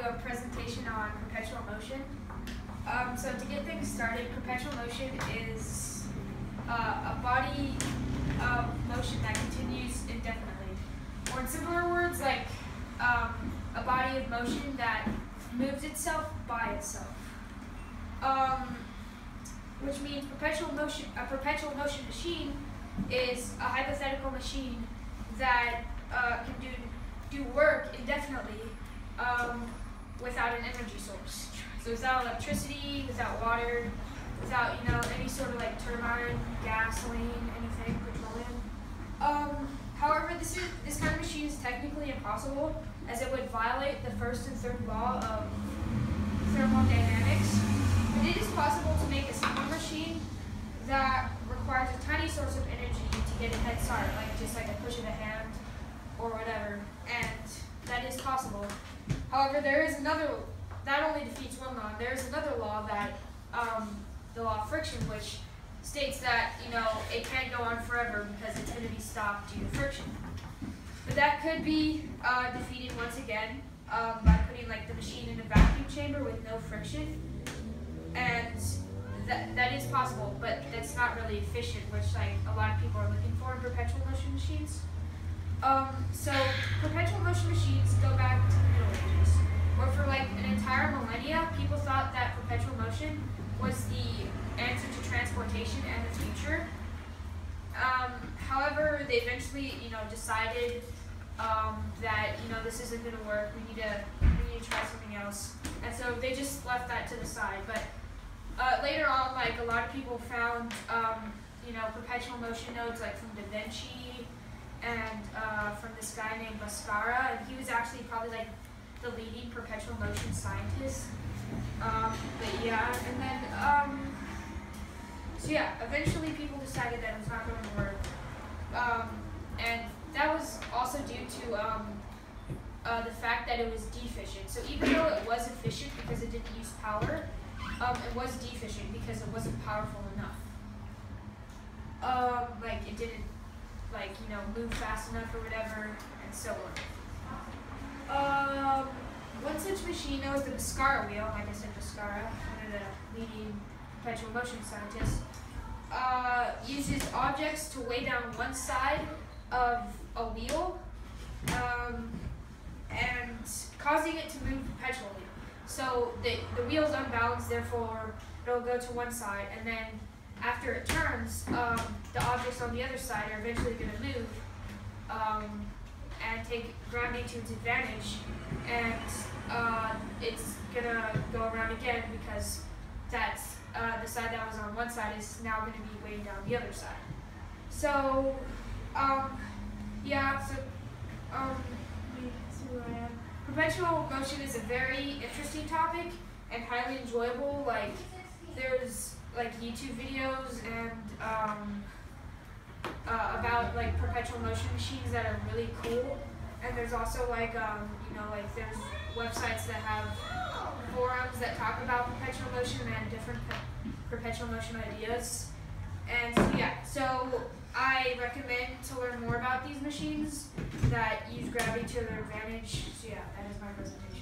a presentation on perpetual motion. So to get things started, perpetual motion is a body of motion that continues indefinitely. Or in simpler words, like a body of motion that moves itself by itself. Which means a perpetual motion machine is a hypothetical machine that can do work indefinitely without an energy source. So without electricity, without water, without any sort of like turbine, gasoline, anything, petroleum. However, this kind of machine is technically impossible, as it would violate the first and third law of thermodynamics. But it is possible to make a simple machine that requires a tiny source of energy to get a head start, like just like a push of a hand or whatever, and that is possible. However, that only defeats one law. There is another law that, the law of friction, which states that it can't go on forever because it's going to be stopped due to friction. But that could be defeated once again by putting like the machine in a vacuum chamber with no friction, and that is possible, but that's not really efficient, which like a lot of people are looking for in perpetual motion machines. So perpetual motion machines go back to the Middle Ages, where for like an entire millennia, people thought that perpetual motion was the answer to transportation and the future. However, they eventually, decided that this isn't going to work. We need to try something else, and so they just left that to the side. But later on, like a lot of people found, perpetual motion nodes like from Da Vinci and from this guy named Mascara, and he was actually probably like the leading perpetual motion scientist. But yeah, and then so yeah, eventually people decided that it was not going to work, and that was also due to the fact that it was deficient. So even though it was efficient because it didn't use power, it was deficient because it wasn't powerful enough. Like it didn't move fast enough or whatever, and so on. One such machine was the Mascara wheel. Like I said, Mascara, one of the leading perpetual motion scientists, uses objects to weigh down one side of a wheel, and causing it to move perpetually. So the wheel's unbalanced, therefore it'll go to one side, and then after it turns, the objects on the other side are eventually going to move and take gravity to its advantage, and it's going to go around again because that's the side that was on one side is now going to be weighing down the other side. So, yeah, so, let me see where I am. Perpetual motion is a very interesting topic and highly enjoyable. Like, there's like YouTube videos and about like perpetual motion machines that are really cool, and there's also like like there's websites that have forums that talk about perpetual motion and different perpetual motion ideas. And so yeah, so I recommend to learn more about these machines that use gravity to their advantage. So yeah, that is my presentation.